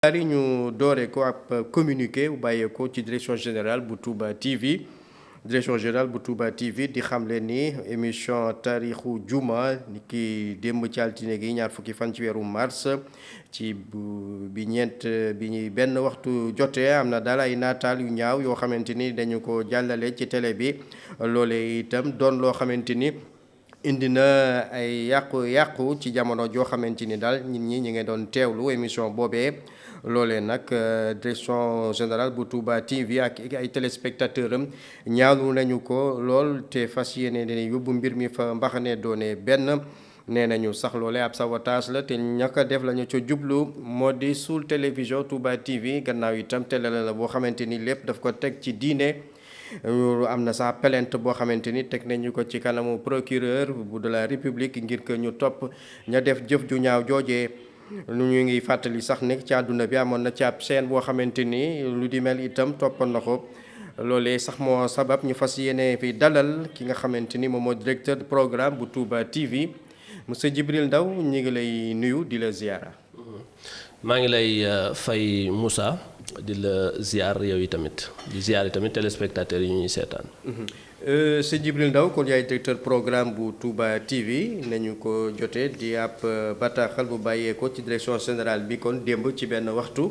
Ari ñu doore ko ab communiqué bu bàyyeekoo ci direction générale bu Touba TV direction générale bu Touba TV di xamle ni émission taarixu juma ni ki démb ci altine gi ñaar fukki fan ci weeru mars ci bi ñuy benn waxtu jotee am na daal ay naataal yu ñaaw yoo xamante ni dañu ko jàllale ci télé bi loole itam doon loo xamante ni indi na ay yàqu-yàqu ci jamono joo xamante ni daal nit ñi ngi doon teewlu émission boobee. loolee nag direction générale bu Touba TV ak ay téléspectateurs am ñaawlu nañu ko lool te fas yéene ne yóbbu mbir mi fa mbaxane doone benn nee nañu sax loolee ab sabotage la te ñaka def lañu ca jublu moo di suul télévision Touba TV gannaaw itam télé la boo xamante ni lépp daf ko teg ci diine. am na sax plainte boo xamante ni teg nañu ko ci kanamu procureur bu de la République ngir que ñu topp ña def jëf ju ñaaw joojee. lu ñu ngi fàttali sax nekk ci àdduna bi amoon na ci ab chaîne boo xamante ni lu di mel itam toppoon na ko loolee sax moo sabab ñu fas yéene fi dalal ki nga xamante ni moom moo directeur de programme bu Touba TV monsieur Djibril Ndaw ñu ngi lay nuyu di la ziara. maa ngi lay fay Moussa di la ziar yow yi tamit di ziar yi tamit téléspectateurs yi ñuy seetaan. Sëñ Djibril Ndaw kon yaay directeur programme bu Touba TV nañu ko jotee di ab bataaxal bu bàyyeekoo ci direction générale bi kon démb ci benn waxtu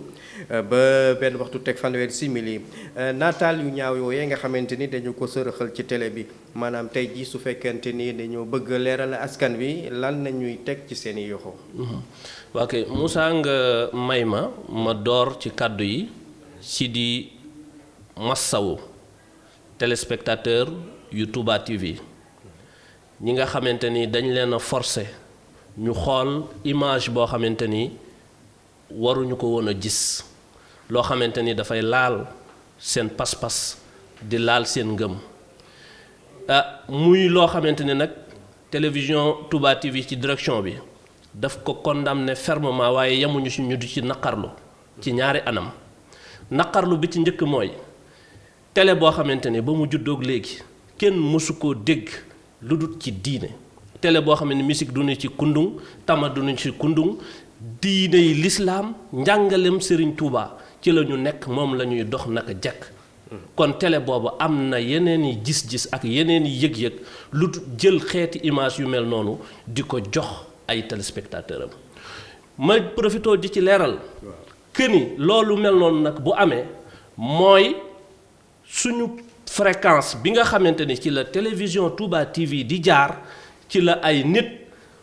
ba benn waxtu teg fanweeri simili naataal yu ñaaw yooyee nga xamante ni dañu ko sërëxal ci télé bi maanaam tey ji su fekkente ni dañoo bëgg leeral askan wi lan nañuy teg ci seeni yoxo. waa kay Moussa nga may ma door ci kàddu yi si di massawu téléspectateur yu Touba TV ñi nga xamante ni dañ leen a forcé ñu xool image boo xamante ni waruñu ko woon a gis loo xamante ni dafay laal seen pas-pas di laal seen ngëm muy loo xamante ni nag télévision Touba TV ci direction bi daf ko condamné fermement waaye yemuñu si ñu di ci naqarlu ci ñaari anam naqarlu bi ci njëkk mooy télé boo xamante ni ba mu juddoog léegi kenn mësu koo dégg lu dul ci diine télé boo xam ne musique du ñu ci kundung tama du ñu ci kundung diine yi lislaam njàngalem Serigne Touba ci la ñu nekk moom la ñuy dox naka jekk kon télé boobu am na yeneen i gis-gis ak yeneen i yëg-yëg lu jël xeeti image yu mel noonu di ko jox ay téléspectateur am ma profité di ci leeral këni loolu mel noonu nag bu amee mooy suñu fréquence bi nga xamante ni ci la télévision Touba TV di jaar ci la ay nit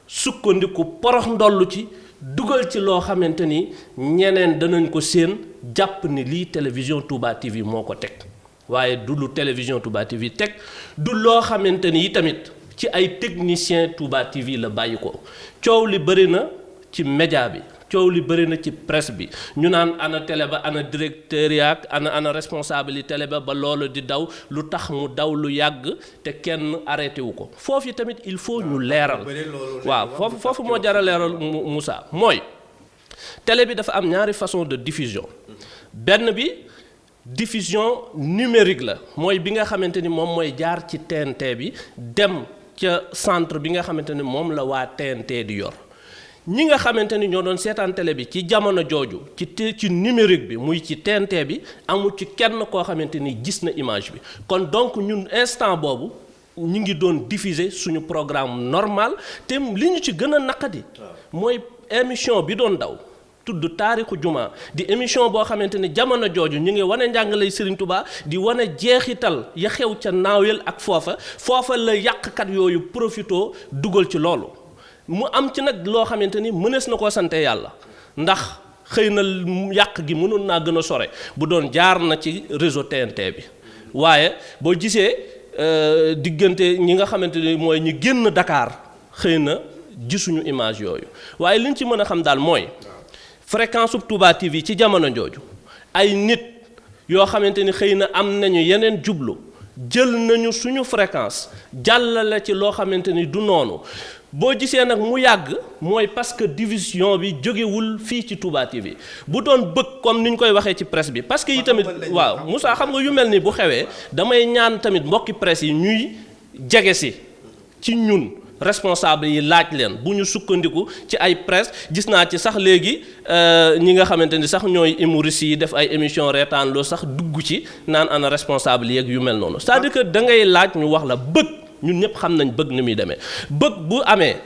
sukkandiku porox ndollu ci dugal ci loo xamante ni ñeneen danañ ko séen jàpp ni lii télévision Touba TV moo ko teg waaye du lu télévision Touba TV teg du loo xamante ni tamit ci ay technicien Touba TV la bàyyi ko coow li bëri na ci média bi coow li bëri na ci presse bi ñu naan ana télé ba ana directeur yaak ana responsable télé ba loolu di daw lu tax mu daw lu yàgg te kenn arrêté wu ko foofu tamit il faut ñu leeral waaw foofu moo jar a leeral Moussa mooy télé bi dafa am ñaari façon de diffusion benn bi diffusion numérique la mooy bi nga xamante ni moom mooy jaar ci TNT bi dem ca centre bi nga xamante ni moom la waa TNT di yor ñi nga xamante ni ñoo doon seetaan télé bi ci jamono jooju ci numérique bi muy ci TNT bi amul ci kenn koo xamante ni gis na image bi kon donc ñun instant boobu ñu ngi doon diffuser suñu programme normal te li ñu ci gën a naqadi mooy émission bi doon daw tudd taarixu juma di émission boo xamante ni jamono jooju ñu ngi wane njàngalay Serigne Touba di wane jeexital ya xew ca naawel ak foofa la yàqkat yooyu profitoo dugal ci loolu mu am ci nag loo xamante ni mënees na koo sante yàlla ndax xëy na yàq gi mënoon naa gën a sore bu doon jaar na ci réseau TNT bi waaye boo gisee diggante ñi nga xamante ni mooy ñi génn Dakar xëy na gisuñu image yooyu waaye liñ ci mën a xam daal mooy fréquence sub Touba TV ci jamono jooju ay nit yoo xamante ni xëy na am nañu yeneen jublu jël nañu suñu fréquence jàllale ci loo xamante ni du noonu boo gisee nag mu yàgg mooy parce que division bi jógewul fii ci Touba TV bu doon bëgg comme ni ñu koy waxee ci presse bi parce que yi tamit waaw Moussa xam nga yu mel ni bu xewee damay ñaan tamit mbokki presse yi ñuy jege si ci ñun responsable yi laaj leen bu ñu sukkandiku ci ay presse gis naa ci sax léegi ñi nga xamante ni sax ñooy humoristes yi def ay émission reetaan loo sax dugg ci naan ana responsable yeeg yu mel noonu c'est-à-dire que da ngay laaj ñu wax la bëgg ñun ñëpp xam nañ bëgg ni muy demee bëgg bu amee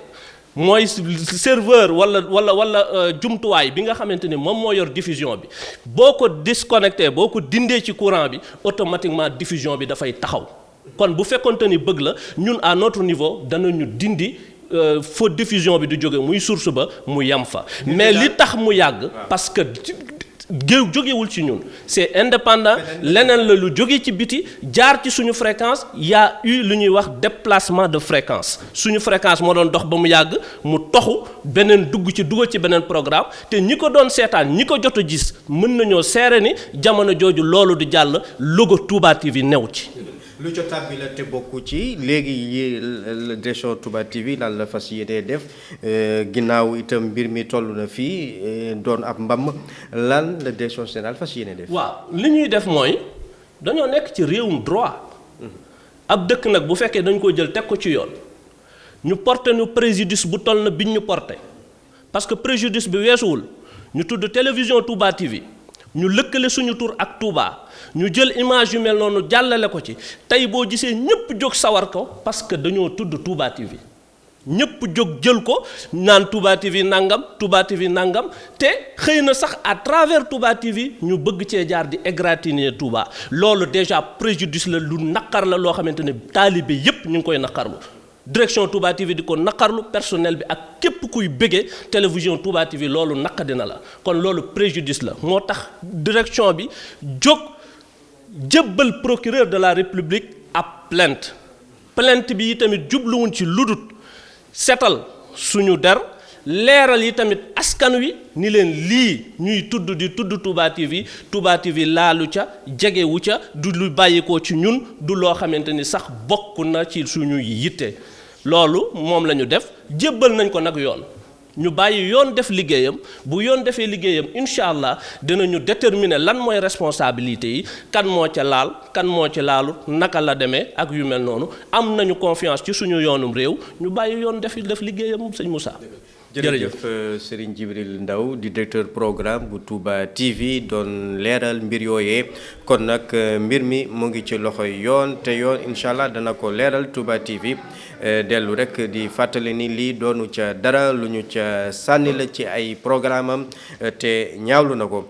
mooy serveur wala jumtuwaay bi nga xamante ni moom moo yor diffusion bi boo ko disconnecté boo ko dindee ci courant bi automatiquement diffusion bi dafay taxaw kon bu fekkonte ni bëgg la ñun à notre niveau danañu dindi fa diffusion bi du jóge muy source ba mu yam fa mais li tax mu yàgg parce que jógewul ci ñun c'est indépendant leneen la lu jóge ci biti jaar ci suñu fréquence y a eu lu ñuy wax déplacement de fréquence suñu fréquence moo doon dox ba mu yàgg mu toxu beneen dugg ci dugal ci beneen programme te ñi ko doon seetaan ñi ko jot a gis mën nañoo seere ni jamono jooju loolu di jàll logo Touba TV new ci lu jotaat bi la te bokku ci léegi yi direction Touba TV lan la fas yéene def ginnaaw itam mbir mi toll na fii doon ab mbam lan la direction générale fas yéene def. waaw li ñuy def mooy dañoo nekk ci réewum droit ab dëkk nag bu fekkee dañ ko jël teg ko ci yoon ñu porté nu préjudice bu toll na biñ ñu porté parce que préjudice bi weesuwul ñu tudd télévision Touba TV ñu lëkkale suñu tur ak Touba. ñu jël image yu mel noonu jàllale ko ci tey boo gisee ñëpp jóg sawar ko parce que dañoo tudd Touba TV ñëpp jóg jël ko naan Touba TV nangam te xëy na sax à travers Touba TV ñu bëgg cee jaar di égratigner Touba loolu déjà préjudice la lu naqar la loo xamante ne taalibe yépp ñu ngi koy naqarlu direction Touba TV di ko naqarlu personnel bi ak képp kuy bëggee télévision Touba TV loolu naqadina la kon loolu préjudice la moo tax direction bi jóg jébbal procureur de la république ab plainte bi yi tamit jubluwuñ ci ludut setal suñu der leeral yi tamit askan wi ni leen lii ñuy tudd di tudd Touba TV laalu ca jegewu ca du lu bàyyikoo ci ñun du loo xamante ni sax bokk na ci suñu yitte loolu moom la ñu def jébbal nañ ko nag yoon ñu bàyyi yoon def liggéeyam bu yoon defee liggéeyam incha allah dinañu déterminer lan mooy responsabilité yi kan moo ca laal kan moo ci laalut naka la demee ak yu mel noonu am nañu confiance ci suñu yoonum réew ñu bàyyi yoon def liggéeyam sëñ Moussa. jërëjëf Serigne Djibril Ndaw di directeur programme bu Touba TV doon leeral mbir yooyee kon nag mbir mi mu ngi ci loxoy yoon te yoon incha allah dana ko leeral Touba TV dellu rek di fàttali ni lii doonu ca dara lu ñu ca sànni la ci ay programme am te ñaawlu na ko.